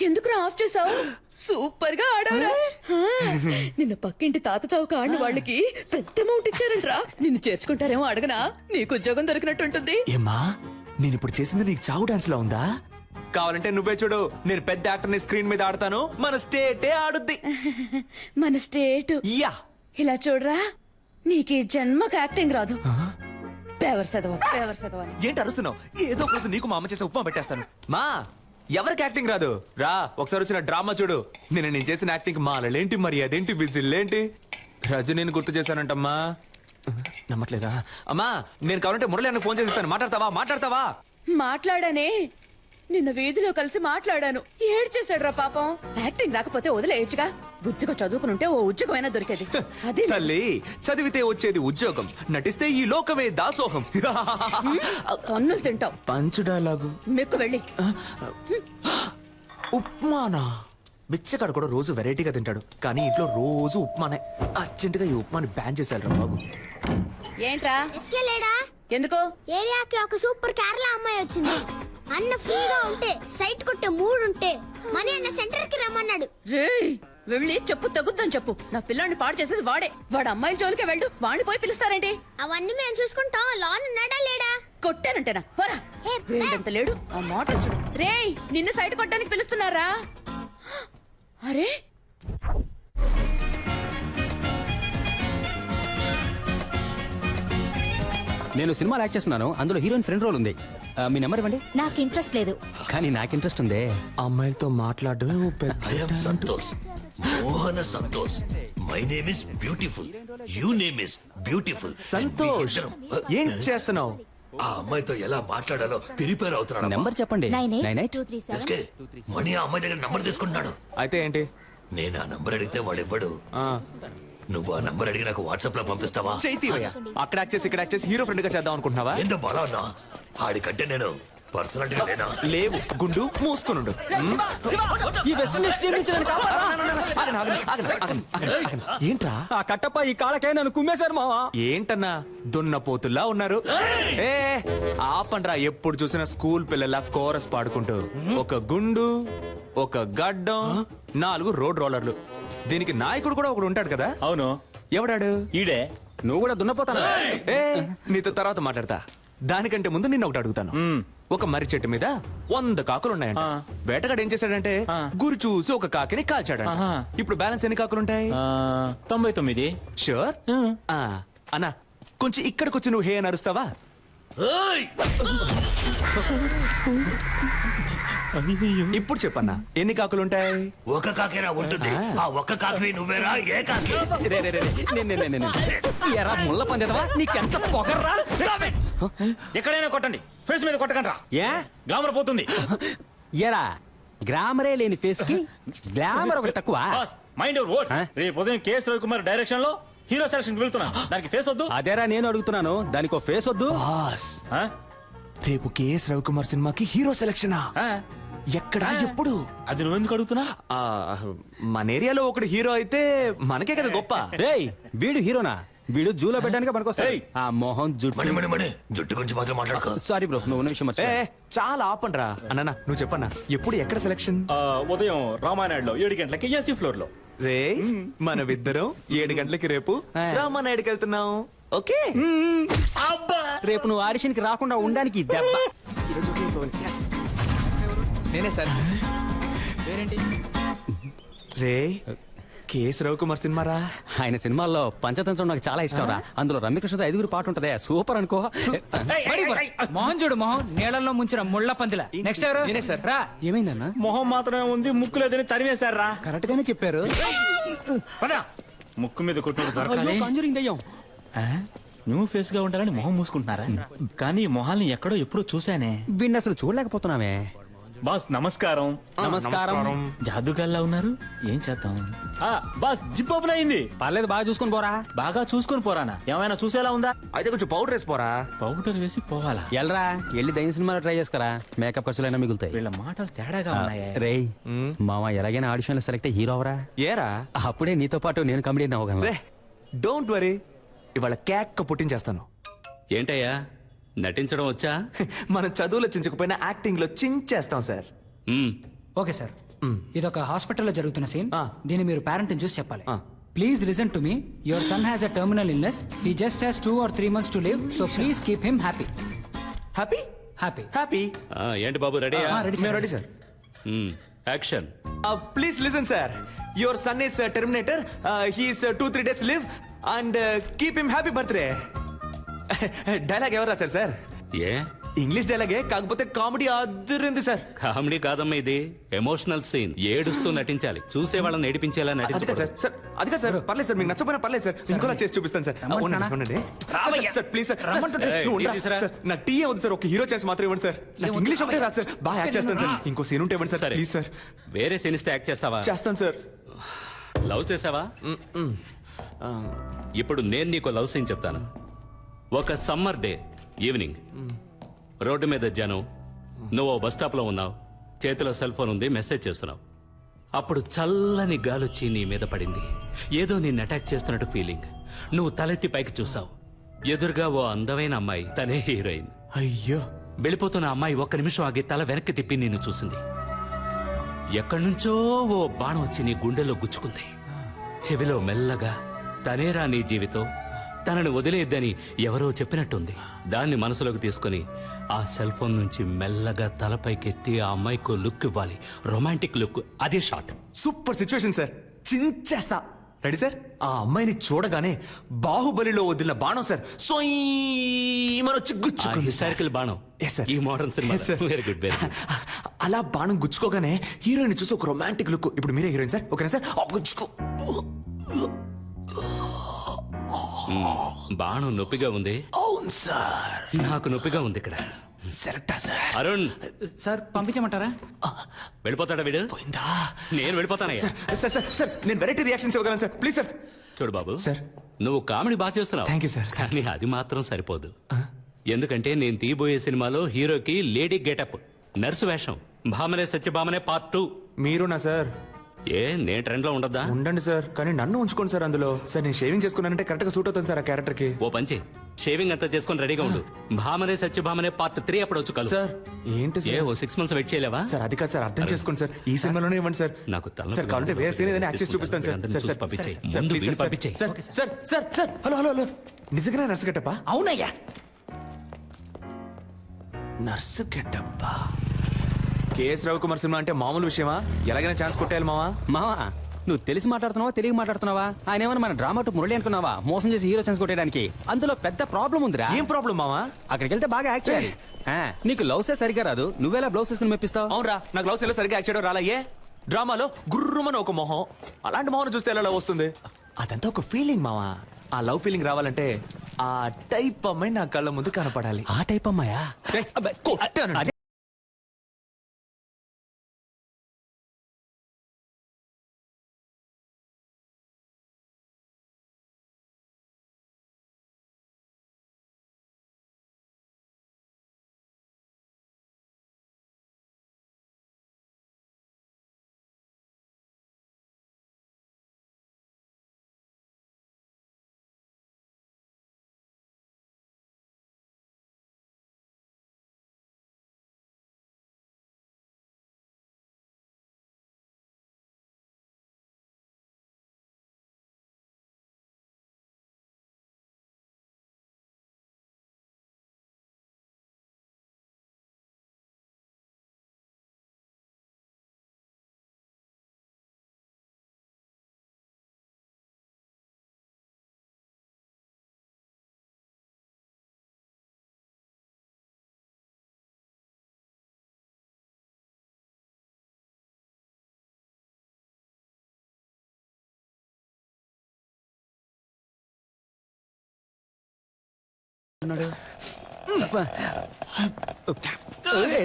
ఎందుకురా ఆఫ్ చేసావు? సూపర్ గా ఆడవరా. నిన్న పక్కింటి తాత చౌక ఆడిన వాళ్ళకి పెద్ద అమౌంట్ ఇచ్చారంట్రా. నిన్ను చేర్చుకుంటారేమో అడగనా? నీకు ఉద్యోగం దొరికినట్టుంటుంది. ఏమ్మా నేను ఇప్పుడు చేసింది నీకు చావు డాన్స్ లో ఉందా? కావాలంటే నువ్వే చూడు, నేను పెద్ద యాక్టర్ ని స్క్రీన్ మీద ఆడతాను, మన స్టేటే ఆడుద్ది. మన స్టేట్ యా ఇలా చూడరా, నీకు ఈ జన్మకు యాక్టింగ్ రాదు. పేవర్ చదవ ఏంటి అరుస్తున్నావు? ఏదో ఒక రోజు నీకు మా అమ్మ చేసే ఉప్మా పెట్టేస్తాను. మా ఎవరికి యాక్టింగ్ రాదు రా, ఒకసారి వచ్చిన డ్రామా చూడు. నేను చేసిన యాక్టింగ్ మాలలేంటి, మరి అదేంటి, విజిల్లేంటి, రజనీని గుర్తు చేశానంటమ్మా. నమ్మట్లేదా? అమ్మా నేను కావాలంటే మురళి అన్న ఫోన్ చేసిస్తాను, మాట్లాడతావా? మాట్లాడానే, నిన్న వీధిలో కలిసి మాట్లాడాను. ఏడ్చేశాడు రా పాపం. యాక్టింగ్ రాకపోతే వదిలేయచ్చుగా, బుద్ధిగా చదువుకునుంటే ఓ ఉద్యోగమైనా దొరికేది. అదే తల్లి, చదివితే వచ్చేది ఉద్యోగం, నటిస్తే ఈ లోకమే దాసోహం. కన్నులు తింటావు. పంచు డైలాగు మెక్కు వెళ్ళి. ఉప్మానా? బిచ్చగాడు కూడా రోజు వెరైటీగా తింటాడు, కానీ ఇంట్లో రోజు ఉప్మానే. అర్జెంటుగా ఈ ఉప్మాని బ్యాన్ చేశారు బాబు. ఏంట్రా లేడా? ఎందుకు? ఏరియాకి ఒక సూపర్ కేరళ అమ్మాయి వచ్చింది. అన్న ఫ్రీగా ఉంటే సైట్ కొట్టే మూడు ఉంటే మనీ అన్న సెంటర్ కి రమ్మన్నాడు. వెళ్ళి చెప్పు, తగ్గుద్దని చెప్పు. నా పిల్లాన్ని పాడు చేసేది వాడే. వాడు అమ్మాయిల జోలికే వెళ్ళు, వాడిని పోయి పిలుస్తారేంటి? అవన్నీ మేము చూసుకుంటాం. లాన్ ఉన్నాడా లేడా? కొట్టానంటేనా? పోరా. వీడంత లేడు, ఆ మాట చూడు. రేయ్, నిన్ను సైట్ కొట్టడానికి పిలుస్తున్నారా? అరే నేను సినిమాలో యాక్ట్ చేస్తున్నాను, అందులో హీరోయిన్ ఫ్రెండ్ రోల్ ఉంది. మీ నెంబర్ ఇవ్వండి. నాకు ఇంట్రెస్ట్ లేదు. కానీ నాకు ఇంట్రెస్ట్ ఉంది. అమ్మాయిలతో మాట్లాడమే Santosh, Mohana Santosh. My name is beautiful, you name is beautiful. Santosh, ఏం చేస్తున్నావు? ఆ అమ్మాయితో ఎలా మాట్లాడాలో ప్రిపేర్ అవుతున్నాడు. నెంబర్ చెప్పండి. 982337. మణి ఆ అమ్మాయి దగ్గర నంబర్ తీసుకుంటున్నాడు. అయితే ఏంటి? నేను ఆ నంబర్ అడిగితే వాడు ఇవ్వడు. నువ్వు ఆ నంబర్ అడిగి నాకు వాట్సాప్ లో పంపిస్తావా? చైతీవయ్య, అక్కడ యాక్ట్ చేసి ఇక్కడ యాక్ట్ చేసి హీరో ఫ్రెండ్ గా చేద్దాం అనుకుంటున్నావా? ఎంత బలా ఉన్నా ఆడికంటే నేను పర్సనాలిటీగా లేనా? లేవు, గుండు మూసుకునుండు. ఈ వెస్ట్ ఇండీస్ టీం నుంచి నన్ను ఏంట్రా ఆ కట్టప్ప ఈ కాళ్ళకే నన్ను కుమ్మేశారు మావా. ఏంటన్నా దున్నపోతుల్లా ఉన్నారు? ఏ ఆపండ్రా, ఎప్పుడు చూసినా స్కూల్ పిల్లల కోరస్ పాడుకుంటూ. ఒక గుండు, ఒక గడ్డం, 4 రోడ్ రోలర్లు. దీనికి నాయకుడు కూడా ఒకడు ఉంటాడు కదా? అవును. ఎవడాడు? ఈడే. నువ్వు కూడా దున్నపోతాను. ఏ నీతో తర్వాత మాట్లాడతా. దానికంటే ముందు నిన్న ఒకటి అడుగుతాను. ఒక మర్రి చెట్టు మీద 100 కాకులు ఉన్నాయంట. వేటగాడు ఏం చేశాడంటే గురి చూసి ఒక కాకిని కాల్చాడంట. ఇప్పుడు బ్యాలెన్స్ ఎన్ని కాకులుంటాయి? 99. షూర్? అన్నా కొంచెం ఇక్కడికి వచ్చి నువ్వు హే అని అరుస్తావా? ఇప్పుడు చెప్పన్నా, ఎన్ని కాకులుంటాయి? ఒక కాకేరా ఉంటుంది. ఆ ఒక్క కాకి నువ్వేరా? ఏ కాకి? ఎరా ముళ్ళ పందేదవా, నీకెంత పొగర్రా? ఎక్కడైనా కొట్టండి, ఫేస్ మీద కొట్టకండి. ఏ గ్లామర్ పోతుంది. ఎరా గ్రామరే లేని ఫేస్ కి గ్లామర్ ఒకటి తక్కువ. Mind your words. రేపు ఉదయం కేఎస్ రవికుమార్ డైరెక్షన్ లో హీరో సెలక్షన్ వెళ్తున్నా. దానికి ఫేస్ వద్దు. అదేరా నేను అడుగుతున్నాను, దానికి ఒక ఫేస్ వద్దు. రేపు కేఎస్ రవికుమార్ సినిమాకి హీరో సెలక్షనా? ఎక్కడ, ఎప్పుడు? అది నువ్వెందుకు అడుగుతున్నా? మన ఏరియాలో ఒకడు హీరో అయితే మనకే కదా గొప్ప. రేయ్ వీడు హీరోనా? వీడు జూలో పెట్టడానికి పనికొస్తాయి. ఆ మోహన్ మణి మణి మణి జుట్టు గురించి మాత్రం మాట్లాడక. సారీ బ్రో, నువ్వు ఉన్న విషయం మర్చిపోయా. చాలా ఆపండ్రా. అన్న నువ్వు చెప్పన్నా, ఎప్పుడు ఎక్కడ సెలక్షన్? ఉదయం రామానాయుడులో 7 గంటలకి ఏసీ ఫ్లోర్ లో. రే మనమిద్దరం 7 గంటలకి రేపు రామానాయుడుకి వెళ్తున్నాం. ఓకే? రేపు నువ్వు ఆడిషన్ కి రాకుండా ఉండడానికి ఈ దెబ్బ. నేనే సార్. రే కేఎస్ రవికుమార్ సినిమా రా. ఆయన సినిమాల్లో పంచతంత్రం నాకు చాలా ఇష్టం రా. అందులో రమ్యకృష్ణతో 5 పాట ఉంటదే, సూపర్ అనుకో. మోహన్ చూడు, మోహన్ నీళ్ళల్లో ముంచిన ముళ్ళ పందిల. నెక్స్ట్ ఎవరు? నేనే సార్. రా. ఏమైందన్నా? మొహం మాత్రమే ఉంది, ముక్కు లేదని తరిమేశారా? కరెక్ట్ గానే చెప్పారు. ముక్కు మీద కొట్టు దొరకాలి. కంజూరింగ్ దయ్యం. న్యూ ఫేస్ గా ఉంటారని మొహం మూసుకుంటున్నారా? కానీ మొహాల్ని ఎక్కడో ఎప్పుడో చూసానే. వీడిని అసలు చూడలేకపోతున్నామే. బాస్ నమస్కారం. నమస్కారం. జాదుగాల్లా ఉన్నారు, ఏం చేద్దాం? బాస్ జిప్ ఓపెన్ అయింది. పర్లేదు, బాగా చూసుకొని పోరా. బాగా చూసుకొని పోరానా? ఏమైనా చూసేలా ఉందా? అయితే కొంచెం పౌడర్ వేసిపోరా. పౌడర్ వేసి పోవాలా? ఎల్రా వెళ్ళి దయ్యం సినిమాలో ట్రై చేసుకురా, మేకప్ ఖర్చులైనా మిగులుతాయి. వీళ్ళ మాటలు తేడాగా ఉన్నాయి. రేయ్ మామ ఎలాగైనా ఆడిషన్ లో సెలెక్ట్ హీరో అవరా. ఏరా అప్పుడే నీతో పాటు నేను కమెడియన్ అవ్వగలను. రే డోంట్ వరీ, ఇవాళ కేక్ పుట్టించేస్తాను. ఏంటయ్యా నటించడం వచ్చా? మన చదువులో చించకపోయినా యాక్టింగ్ లో చించేస్తాం సార్. Okay sir. ఇదొక హాస్పిటల్లో జరుగుతున్న సీన్. ఆ. దీన్ని మీరు పేరెంట్ చూసి చెప్పాలి. ఆ. Please listen to me. Your son has a terminal illness. He just has 2 or 3 months to live. So please keep him happy. Happy happy. Happy ఏంటి బాబు రెడీ రెడీ మేము ready sir. Action. Please listen sir. Your son is Terminator. He's 2-3 days live and keep him happy birthday. Dialogue ఎవరు రాశారు sir? ఏ English డైలాగే, కాకపోతే comedy అదిరింది sir. Comedy కాదమ్మా, ఇది emotional scene. ఏడుస్తూ నటించాలి, చూసే వాళ్ళని ఏడిపించేలా అది కాదు సార్. నటించాలి. సార్ అది కాదు సార్. పర్లేదు సార్, మీకు నచ్చపోయినా పర్లేదు సార్. ఇంకోలా చేసి చూపిస్తాను సార్. రమ్మంటున్నానా? ఉండండి. రావయ్యా. Sir please sir. రమ్మంటుంటే. నువ్వు టీ ఉండరా? తీసురా. సార్, నాకు టీ వద్దు సార్. ఒక హీరో చేసి మాత్రం ఇవ్వండి సార్. నాకు ఇంగ్లీష్ ఒకటే రాదు సార్. బాగా యాక్ట్ చేస్తాను సార్. ఇంకో సీన్ ఉంటే ఇవ్వండి సార్ సరే. Please sir. వేరే సీన్ ఇస్తే యాక్ట్ చేస్తావా? చేస్తాను సార్. లవ్ చేసావా? ఇప్పుడు నేను నీకు లవ్ సీన్ చెప్తాను. ఒక సమ్మర్ డే ఈవినింగ్, రోడ్డు మీద జనం, నువ్వు బస్ స్టాప్ లో ఉన్నావు, చేతిలో సెల్ ఫోన్ ఉంది, మెసేజ్ చేస్తున్నావు. అప్పుడు చల్లని గాలొచ్చి నీ మీద పడింది. ఏదో నిన్ను అటాక్ చేస్తున్నట్టు ఫీలింగ్. నువ్వు తలెత్తి పైకి చూసావు. ఎదురుగా ఓ అందమైన అమ్మాయి, తనే హీరోయిన్. అయ్యో, వెళ్ళిపోతున్న అమ్మాయి ఒక్క నిమిషం ఆగి తల వెనక్కి తిప్పి నిన్ను చూసింది. ఎక్కడి నుంచో ఓ బాణం వచ్చి నీ గుండెలో గుచ్చుకుంది. చెవిలో మెల్లగా, తనేరా నీ జీవితం, తనని వదిలేద్దని ఎవరో చెప్పినట్టుంది. దాన్ని మనసులోకి తీసుకుని ఆ సెల్ ఫోన్ నుంచి మెల్లగా తలపైకెత్తి ఆ అమ్మాయికి లుక్ ఇవ్వాలి. Romantic look. అదే షాట్. Super situation sir. చించేస్తా. Ready sir? ఆ అమ్మాయిని చూడగానే బాహుబలిలో వదిలిన బాణం సార్ వచ్చి గుచ్చుకుంది. హిస్టారికల్ బాణం. Yes, sir. ఈ modern cinema. Yes, sir. Very good, very good. అలా బాణం గుచ్చుకోగానే హీరోయిన్ చూసి ఒక రొమాంటిక్ లుక్. ఇప్పుడు మీరే హీరోయిన్ సార్, ఓకేనా సార్? గుచ్చుకో. బాణం నొప్పిగా ఉంది. అవును సార్. నాకు నొప్పిగా ఉంది ఇక్కడ. సెలెక్టా సార్? అరుణ్, సార్ పంపించమంటారా? వెళ్ళిపోతాడా వీడు? పోయిందా? నేను వెళ్ళిపోతానయ్యా. సార్ సార్ సార్ సార్, నేను వెరైటీ రియాక్షన్స్ ఇవ్వగలను సార్. Please sir. చూడు బాబు, సార్. నువ్వు కామెడీ బాగా చేస్తున్నావు. Thank you, sir. కానీ అది మాత్రం సరిపోదు. ఎందుకంటే నేను తీయబోయే సినిమాలో హీరోకి లేడీ గెటప్, నర్సు వేషం. భామనే సత్యభామనే పార్ట్ 2. మీరునా సార్? ఏ నేను ట్రెండ్ లో ఉండద్దా? ఉండండి సార్, కానీ నన్ను ఉంచుకోండి సార్ అందులో. సార్ నేను షేవింగ్ చేసుకున్నానంటే కరెక్ట్ గా సూట్ అవుతుంది సార్ ఆ క్యారెక్టర్ కి. ఓ పంచి, షేవింగ్ అంతా చేసుకొని రెడీగా ఉండు. భామనే సత్యభామనే పార్ట్ 3 అప్పుడు వచ్చి కలు. సార్ ఏంటి ఏ సార్? ఓ 6 months వెయిట్ చేయలేవా? సార్ అది కాదు సార్, అర్థం చేసుకోండి సార్. ఈ సినిమాలోనే ఇవ్వండి సార్. నాకు తలనొప్పి సార్ కావాలంటే వేరే సీన్ ఏదైనా యాక్ట్ చేసి తీసుకుంటాను. చూపిస్తాను సార్. అందరిని సార్ చూసి సార్ పంపించేయ్. సార్, ముందు ప్లీజ్ వీడిని సార్, పంపించేయ్. Sir sir sir sir, hello hello hello, నిజంగానే నర్సు గెటప్పా? అవునయ్యా. నర్సు గెటప్పా? కేఎస్ రవికుమార్ సినిమా అంటే మామూలు విషయమా? ఎలాగైనా ఛాన్స్ కొట్టేయాలి మావా. మావా, నువ్వు తెలిసి మాట్లాడుతున్నావా తెలియక మాట్లాడుతున్నావా? ఆయన ఏమన్నా మన డ్రామా టు మురళి అనుకున్నావా? మోసం చేసి హీరో ఛాన్స్ కొట్టేయడానికి. అందులో పెద్ద ప్రాబ్లం ఉందిరా. ఏం ప్రాబ్లం మావా? అక్కడికి వెళ్తే బాగా యాక్ట్ చేయాలి. నీకు లవ్సే సరిగా రాదు, నువ్వేలా బ్లౌజ్ వేసుకుని మెప్పిస్తావు? అవునరా, నాకు లవ్ సీన్లో సరిగ్గా యాక్ట్ చేయడం రాలయ్యే. డ్రామాలో గుర్రుమని ఒక మొహం, అలాంటి మొహం చూస్తే ఎలా లవ్ వస్తుంది? అదంతా ఒక ఫీలింగ్ మావా. ఆ లవ్ ఫీలింగ్ రావాలంటే ఆ టైప్ అమ్మాయి నా కళ్ళ ముందు కనపడాలి. ఆ టైప్ అమ్మాయా? ఏయ్, అబ్బే, కొట్టాను. అదే.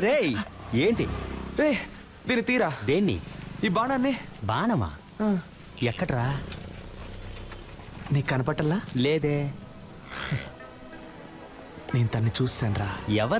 రేయ్, ఏంటి రే, దీన్ని తీరా. దేన్ని? ఈ బాణాన్ని. బాణమా? ఎక్కడ్రా? నీకు కనపట్టల్లా? లేదే. నేను తన్ని చూసాను రా. ఎవరు?